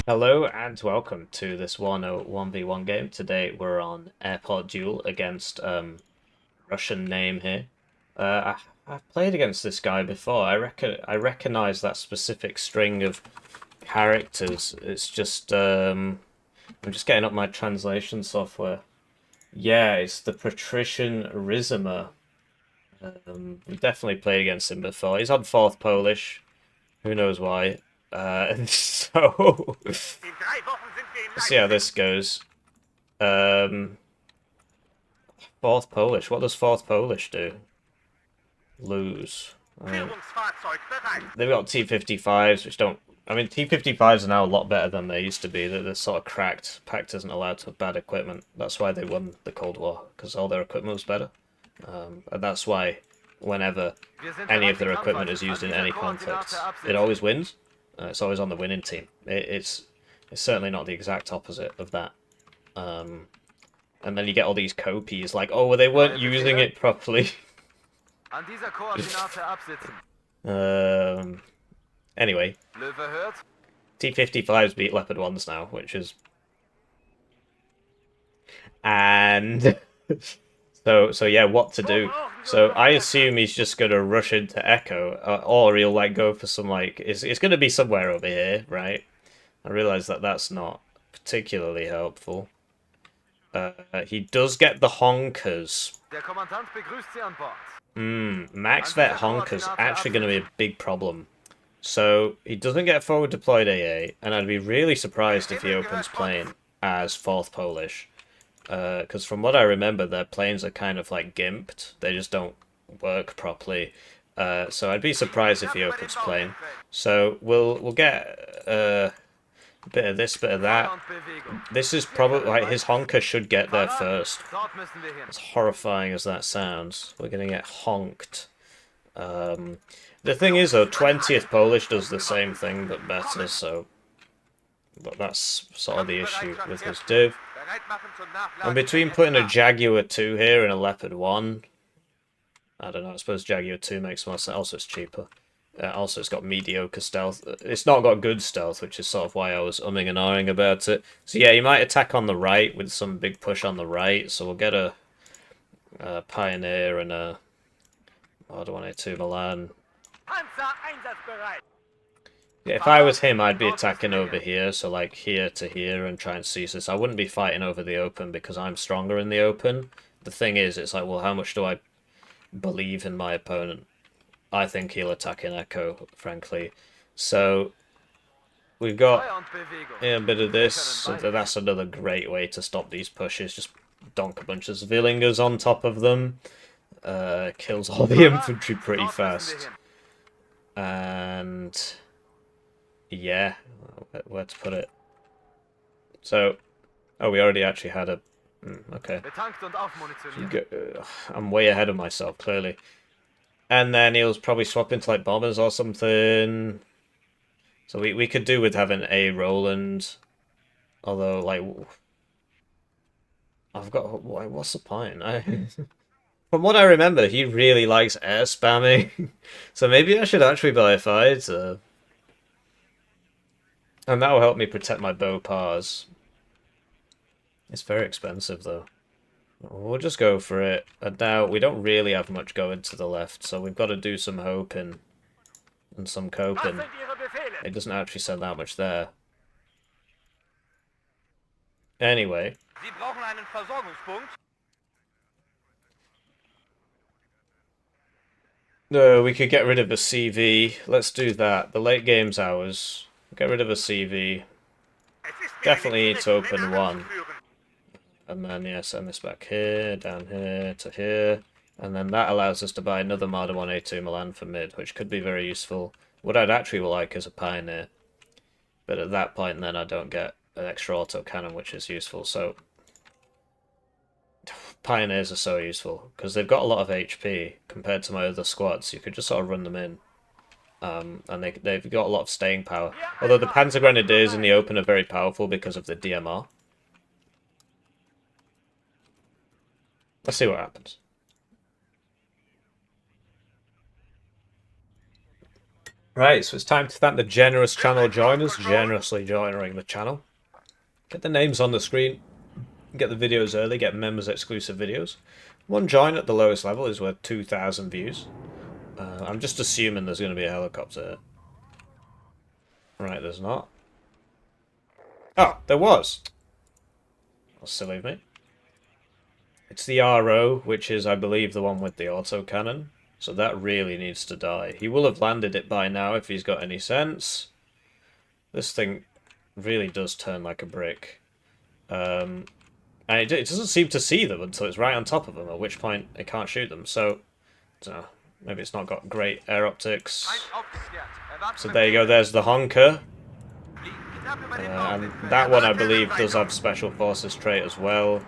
Hello and welcome to this Warno 1v1 game. Today we're on Airport Duel against Russian name here. I've played against this guy before. I recognize that specific string of characters. It's just I'm just getting up my translation software. Yeah, it's the Patrician Rizima. We've definitely played against him before. He's on 4th Polish. Who knows why? So let's see how this goes. 4th Polish. What does 4th Polish do? Lose. I mean, they've got T-55s, which don't... I mean, T-55s are now a lot better than they used to be. They're sort of cracked. Pact isn't allowed to have bad equipment. That's why they won the Cold War, because all their equipment was better. And that's why whenever any of their equipment is used in any conflict, it always wins. It's always on the winning team. It's certainly not the exact opposite of that. And then you get all these copies like, oh, well, they weren't using it properly. Anyway, T-55s beat Leopard 1s now, which is... And... So yeah, what to do? So I assume he's just gonna rush into Echo, or he'll like go for some like it's gonna be somewhere over here, right? I realize that that's not particularly helpful. He does get the honkers. Max vet honkers actually gonna be a big problem. So he doesn't get forward deployed AA, and I'd be really surprised if he opens plane as 4th Polish. Because from what I remember, their planes are kind of like gimped. They just don't work properly. So I'd be surprised if he opens plane. So we'll get a bit of this, bit of that. This is probably like his honker should get there first. As horrifying as that sounds, we're gonna get honked. The thing is though, 20th Polish does the same thing but better. But that's sort of the issue with his div. And between putting a Jaguar 2 here and a Leopard 1, I don't know, I suppose Jaguar 2 makes more sense. Also, it's cheaper. Also, it's got mediocre stealth. It's not got good stealth, which is sort of why I was umming and ahhing about it. So yeah, you might attack on the right with some big push on the right. So we'll get a Pioneer and a Model 182 Milan. Yeah, if I was him, I'd be attacking over here, so like here to here and try and seize this. I wouldn't be fighting over the open because I'm stronger in the open. The thing is, it's like, well, how much do I believe in my opponent? I think he'll attack in Echo, frankly. So we've got a bit of this. So that's another great way to stop these pushes. Just donk a bunch of Zwillingers on top of them. Kills all the infantry pretty fast. And... yeah, where to put it. So, oh, we already actually had a... okay. I'm way ahead of myself, clearly. And then he'll probably swap into, like, bombers or something. So we could do with having a Roland. Although, like... I've got... what's the point? From what I remember, he really likes air spamming. So maybe I should actually buy a fighter. And that'll help me protect my Beauparts. It's very expensive, though. We'll just go for it. I doubt we don't really have much going to the left, so we've got to do some hoping and some coping. It doesn't actually send that much there. Anyway. No, we could get rid of a CV. Let's do that. The late game's ours. Get rid of a CV. Definitely need to open one. And then, yeah, send this back here, down here, to here. And then that allows us to buy another Marder 182 Milan for mid, which could be very useful. What I'd actually like is a Pioneer. But at that point, then I don't get an extra auto cannon, which is useful. So, Pioneers are so useful, because they've got a lot of HP compared to my other squads. You could just sort of run them in. And they've got a lot of staying power. Although the Panzer Grenadiers in the open are very powerful because of the DMR. Let's see what happens. Right, so it's time to thank the generous channel joiners, generously joining the channel. Get the names on the screen, get the videos early, get members exclusive videos. One join at the lowest level is worth 2,000 views. I'm just assuming there's going to be a helicopter. Right, there's not. Oh, there was. That's silly of me. It's the RO, which is, I believe, the one with the autocannon. So that really needs to die. He will have landed it by now if he's got any sense. This thing really does turn like a brick. And it doesn't seem to see them until it's right on top of them, at which point it can't shoot them. So, I don't know, maybe it's not got great air optics. So there you go, there's the honker. And that one, I believe, does have Special Forces trait as well.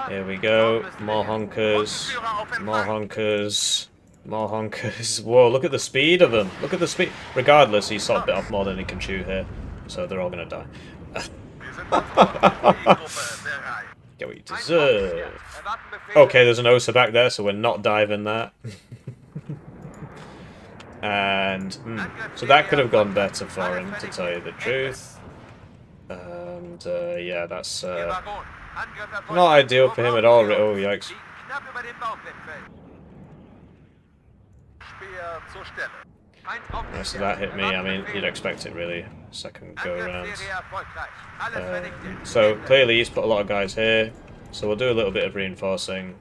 Here we go, more honkers, more honkers. More honkers. Whoa, look at the speed of them. Look at the speed. Regardless, he sort of bit off more than he can shoot here. So they're all going to die. Get what you deserve. Okay, there's an OSA back there, so we're not diving that. And, so that could have gone better for him, to tell you the truth. And, yeah, that's not ideal for him at all. Oh, yikes. Yeah, so that hit me. I mean, you'd expect it really. Second go around. So clearly he's put a lot of guys here. So we'll do a little bit of reinforcing.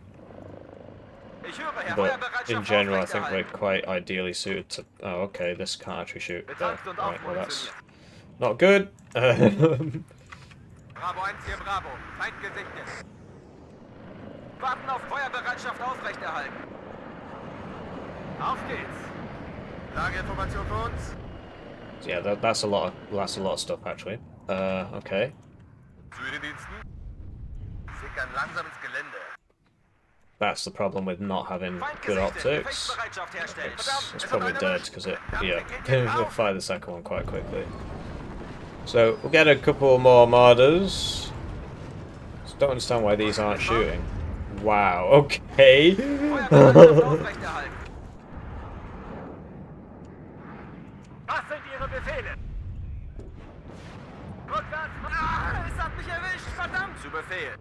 But in general, I think we're quite ideally suited to. Oh, okay. This can't actually shoot. There. Right. Well, that's not good. Warten auf Feuerbereitschaft aufrechterhalten. Auf geht's. Lageinformation für uns. Yeah, that's a lot of stuff actually. Okay. Sickern langsam ins Gelände. That's the problem with not having good optics. It's probably dead because we'll fire the second one quite quickly. So we'll get a couple more marders. Just don't understand why these aren't shooting. Wow, okay. Was sind Ihre Befehle? Rückwärts! Ah, es hat mich erwischt, verdammt! Zu Befehl.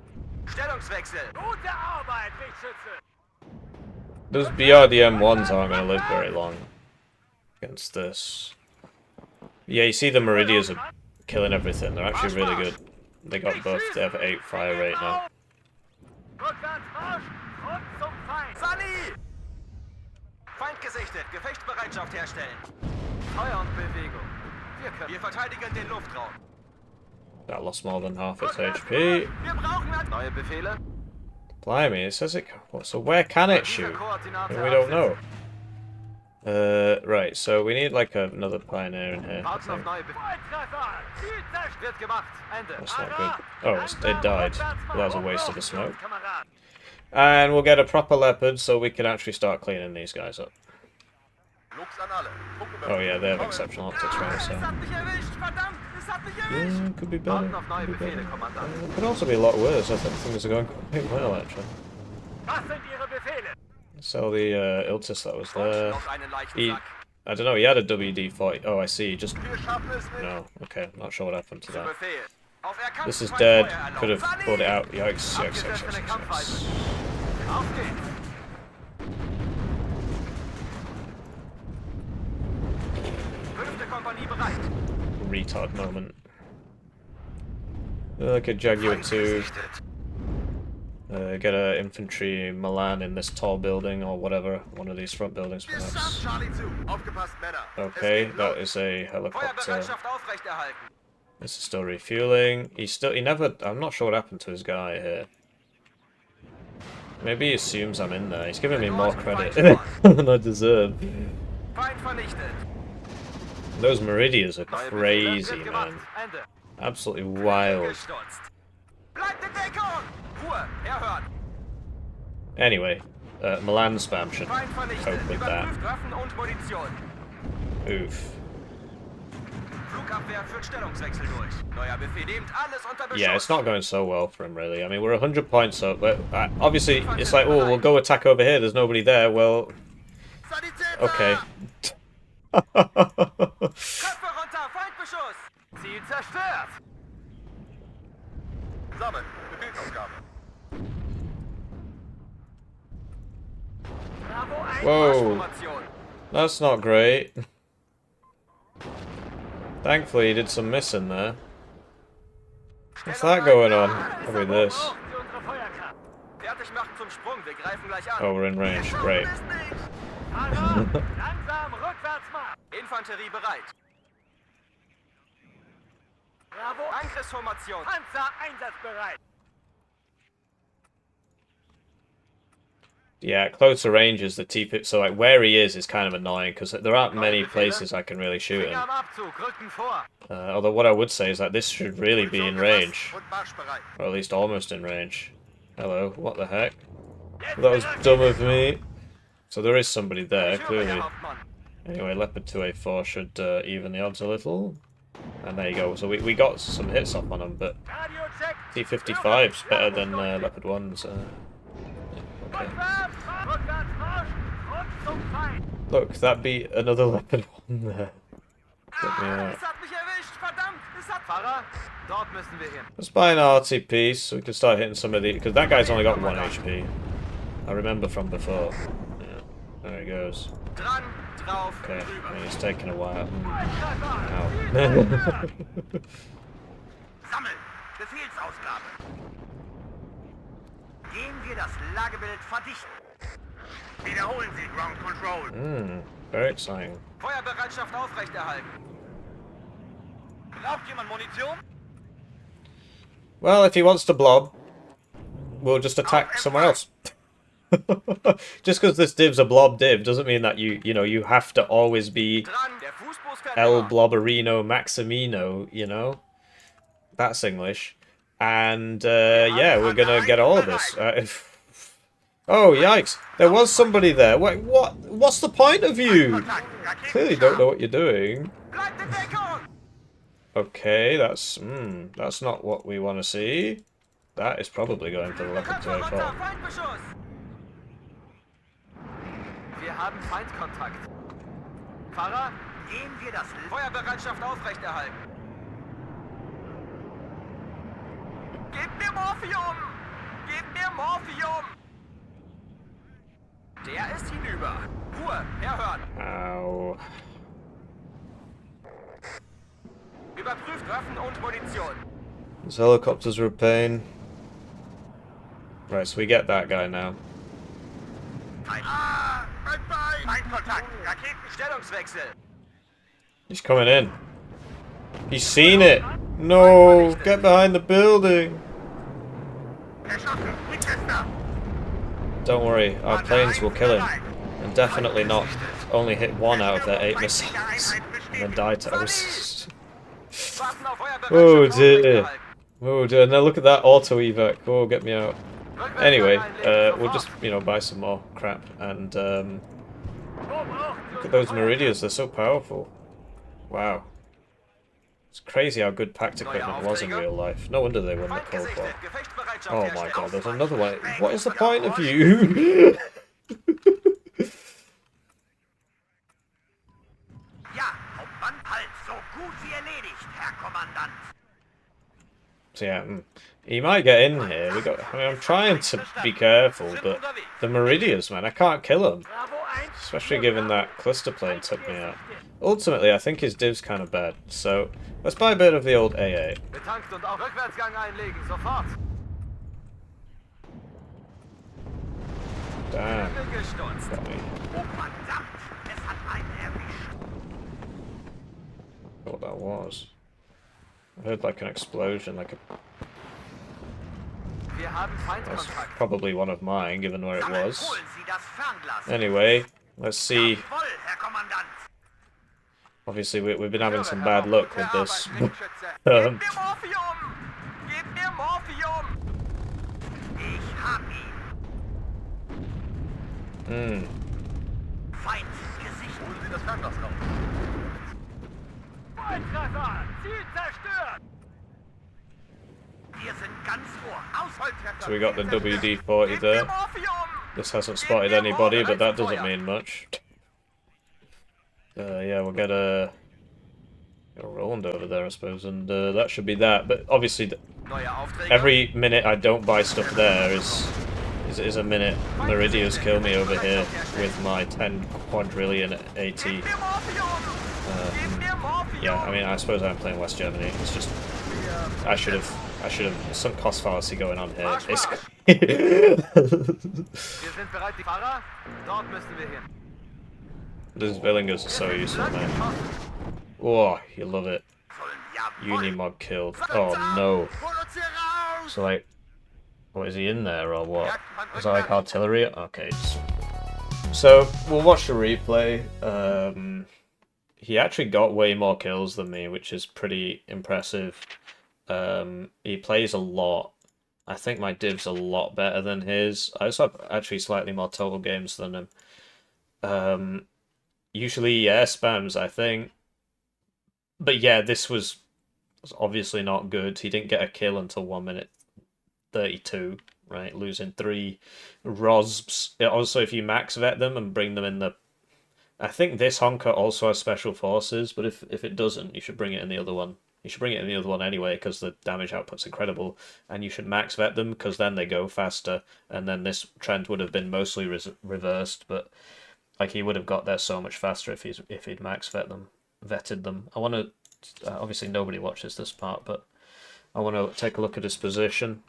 Stellungswechsel. Gute Arbeit, Lichtschütze. Those BRDM-1s aren't going to live very long against this. Yeah, you see the Meridians are killing everything. They're actually really good. They got buffed. They have 8 fire rate now. Rückwärts, Marsch! Und zum Feind! Sunny! Feind gesichtet. Gefechtsbereitschaft herstellen. Feuer und Bewegung. Wir verteidigen den Luftraum. That lost more than half its HP. Wir brauchen neue Befehle. Blimey, it says it. So where can it shoot? We don't know. Right. So we need like another pioneer in here. That's not good. Oh, it died. Well, that was a waste of the smoke. And we'll get a proper leopard so we can actually start cleaning these guys up. Oh yeah, they have exceptional optics, right? So yeah, could be better. Could also be a lot worse. I think things are going quite well actually. So the Iltis that was there, I don't know. He had a WD-40. Oh, I see. Just no. Okay, not sure what happened to that. This is dead. Could have pulled it out. Yikes! Yikes! Yikes! Yikes! Yikes. Retard moment. Like a Jaguar 2. Get a infantry Milan in this tall building or whatever. One of these front buildings perhaps. Okay, that is a helicopter. This is still refueling. He never. I'm not sure what happened to his guy here. Maybe he assumes I'm in there. He's giving me more credit than I deserve. Those Meridians are crazy, man. Absolutely wild. Anyway, Milan spam should cope with that. Oof. Yeah, it's not going so well for him, really. I mean, we're 100 points up, but obviously it's like, oh, we'll go attack over here, there's nobody there. Well, okay. Köpfe runter, Feindbeschuss! Ziel zerstört! Sammeln, Befehlsaufgabe. Bravo 1, Whoa. Marschformation. That's not great. Thankfully, he did some missing there. What's that going on? Probably this. Fertig machen zum Sprung, wir greifen gleich an. Oh, we're in range. Great. Langsam, rückwärts mal. Infanterie bereit. Bravo, Angriffsformation. Panzer einsatzbereit. Yeah, closer ranges, the T-50, so like where he is kind of annoying because there aren't many places I can really shoot him. Although what I would say is that this should really be in range, or at least almost in range. Hello, what the heck? That was dumb of me. So there is somebody there, clearly. Anyway, Leopard 2A4 should even the odds a little. And there you go. So we got some hits off on him, but T-55s better than Leopard 1s. Okay. Look, that'd be another Leopard 1 there. Get me out. Let's buy an RT piece so we can start hitting some of the... Because that guy's only got 1 HP. I remember from before. Yeah. There he goes. Okay, he's taking a while. Ow. Gehen wir das Lagebild verdichten. Wiederholen Sie Ground Control. Very exciting. Feuerbereitschaft aufrechterhalten. Braucht jemand Munition? Well, if he wants to blob, we'll just attack somewhere else. Just because this div's a blob div doesn't mean that you have to always be El Blobberino Maximino, you know? That's English. And, yeah, we're gonna get all of this. Oh, yikes. There was somebody there. Wait, what? What's the point of you? Clearly don't know what you're doing. Okay, that's not what we want to see. That is probably going for the Leopard 2A4. Wir haben Feindkontakt. Fahrer, gehen wir das Feuerbereitschaft aufrechterhalten. Gebt mir Morphium! Gebt mir Morphium! Der ist hinüber. Ruhe, herhören. Ow. Überprüft Waffen und Munition. These helicopters are a pain. Right, so we get that guy now. Feindkontakt, Raketenstellungswechsel. He's coming in. He's seen it. No, get behind the building. Don't worry, our planes will kill him. And definitely not only hit 1 out of their 8 missiles and then die to us. Oh dear. Oh dear. Now look at that auto evac. Oh, get me out. Anyway, we'll just, buy some more crap. And look at those Meridians, they're so powerful. Wow. It's crazy how good packed equipment was in real life. No wonder they won the Cold War. Oh my god, there's another one. What is the point of you? So yeah, he might get in here. I'm trying to be careful, but the Meridians, man, I can't kill him. Especially given that cluster plane took me out. Ultimately, I think his div's kind of bad, so let's buy a bit of the old AA. Damn. Got me. What that was. I heard like an explosion, like a... That's probably one of mine, given where it was. Anyway, let's see. Obviously, we've been having some bad luck with this. So we got the WD-40 there. This hasn't spotted anybody, but that doesn't mean much. Yeah, we'll get a Roland over there, I suppose, and that should be that. But obviously, Neue Aufträge? every minute I don't buy stuff there is a minute Meridius kill me over here with my 10 quadrillion AT. Gib mir Morphium! Gib mir Morphium! Yeah, I mean, I suppose I'm playing West Germany. It's just I should have some cost fallacy going on here. It's Wir sind bereit, die Fahrer? Dort müssen wir hin. Those Villingers are so useful, man. Oh, you love it. Unimog killed. Oh no. So like, what, is he in there or what? Is that like artillery? Okay. So we'll watch the replay. He actually got way more kills than me, which is pretty impressive. He plays a lot. I think my div's a lot better than his. I also have actually slightly more total games than him. Usually, yeah, spams, I think. But yeah, this was obviously not good. He didn't get a kill until 1 minute 32, right? Losing 3 Rosbs. Also, if you max vet them and bring them in the... I think this honker also has special forces, but if it doesn't, you should bring it in the other one. You should bring it in the other one anyway, because the damage output's incredible, and you should max vet them, because then they go faster, and then this trend would have been mostly reversed, but like he would have got there so much faster if he'd max vetted them. I want to... obviously nobody watches this part, but I want to take a look at his position.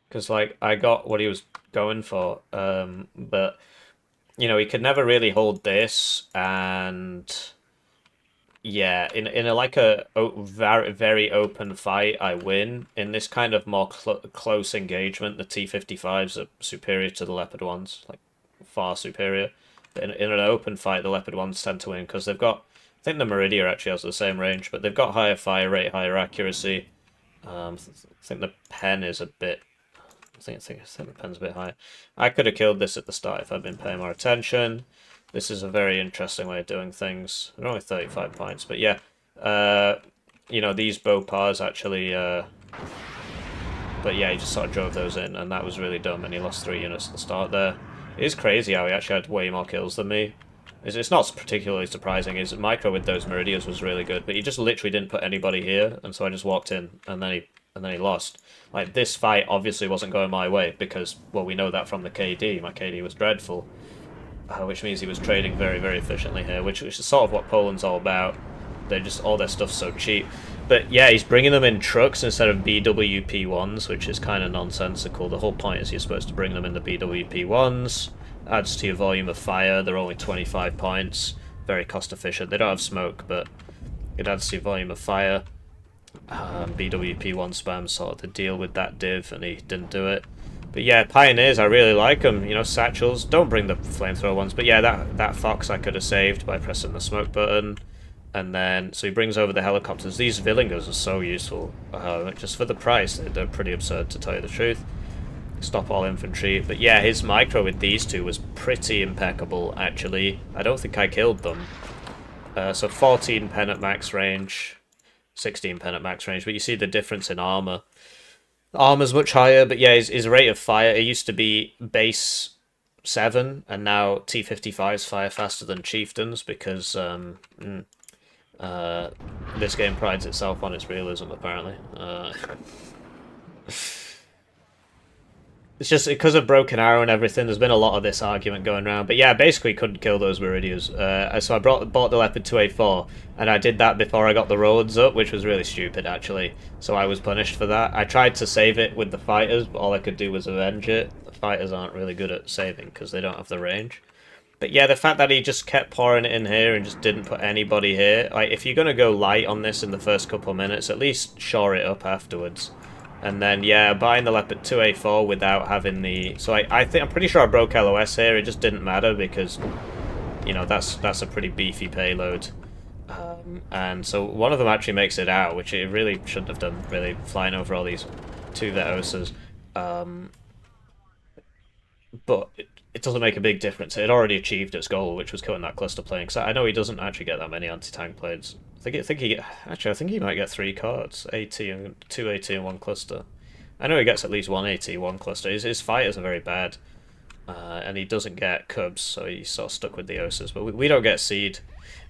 Because like I got what he was going for, but you know, he could never really hold this, and yeah, in a like a very very open fight, I win. In this kind of more close engagement, the T-55s are superior to the Leopard ones, like far superior. In an open fight, the Leopard ones tend to win because they've got... I think the Meridia actually has the same range, but they've got higher fire rate, higher accuracy. I think the pen is a bit... I think the pen's a bit higher. I could have killed this at the start if I'd been paying more attention. This is a very interesting way of doing things. They're only 35 points, but yeah. You know, these Beauparts actually... but yeah, he just sort of drove those in, and that was really dumb, and he lost 3 units at the start there. It is crazy how he actually had way more kills than me. It's not particularly surprising. His micro with those Meridias was really good, but he just literally didn't put anybody here, and so I just walked in, and then he lost. Like, this fight obviously wasn't going my way, because, well, we know that from the KD. My KD was dreadful, which means he was trading very, very efficiently here, which is sort of what Poland's all about. They're just... all their stuff's so cheap. But yeah, he's bringing them in trucks instead of BWP-1s, which is kind of nonsensical. The whole point is you're supposed to bring them in the BWP-1s. Adds to your volume of fire. They're only 25 points. Very cost efficient. They don't have smoke, but it adds to your volume of fire. BWP-1 spam sort of the deal with that div, and he didn't do it. But yeah, Pioneers, I really like them. You know, satchels. Don't bring the flamethrower ones. But yeah, that Fox I could have saved by pressing the smoke button. And then, so he brings over the helicopters. These Villingers are so useful. Just for the price, they're pretty absurd, to tell you the truth. Stop all infantry. But yeah, his micro with these two was pretty impeccable, actually. I don't think I killed them. So 14 pen at max range, 16 pen at max range. But you see the difference in armor. The armor's much higher, but yeah, his rate of fire, it used to be base 7, and now T-55s fire faster than Chieftains, because... this game prides itself on its realism, apparently. It's just because of Broken Arrow and everything, there's been a lot of this argument going around. But yeah, basically couldn't kill those Meridias. So I bought the Leopard 2A4, and I did that before I got the roads up, which was really stupid, actually. So I was punished for that. I tried to save it with the fighters, but all I could do was avenge it. The fighters aren't really good at saving because they don't have the range. But yeah, the fact that he just kept pouring it in here and just didn't put anybody here. Like, if you're going to go light on this in the first couple of minutes, at least shore it up afterwards. And then, yeah, buying the Leopard 2A4 without having the... So I'm pretty sure I broke LOS here. It just didn't matter because, you know, that's a pretty beefy payload. And so one of them actually makes it out, which it really shouldn't have done, really, flying over all these 2 Vetosas. But it doesn't make a big difference. It had already achieved its goal, which was killing that cluster plane. Because I know he doesn't actually get that many anti-tank planes. I think he might get 3 cards, AT and 2 AT and 1 cluster. I know he gets at least 1 AT, 1 cluster. His fighters are very bad. And he doesn't get cubs, so he's sort of stuck with the Osas. But we don't get seed.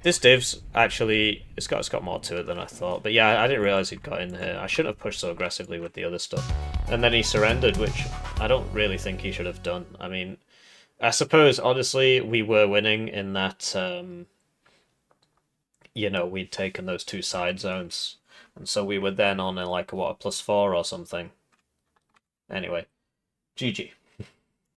This div's actually it's got more to it than I thought. But yeah, I didn't realize he'd got in here. I shouldn't have pushed so aggressively with the other stuff. And then he surrendered, which I don't really think he should have done. I mean, I suppose honestly we were winning in that you know, we'd taken those 2 side zones, and so we were then on a, like a +4 or something. Anyway, GG.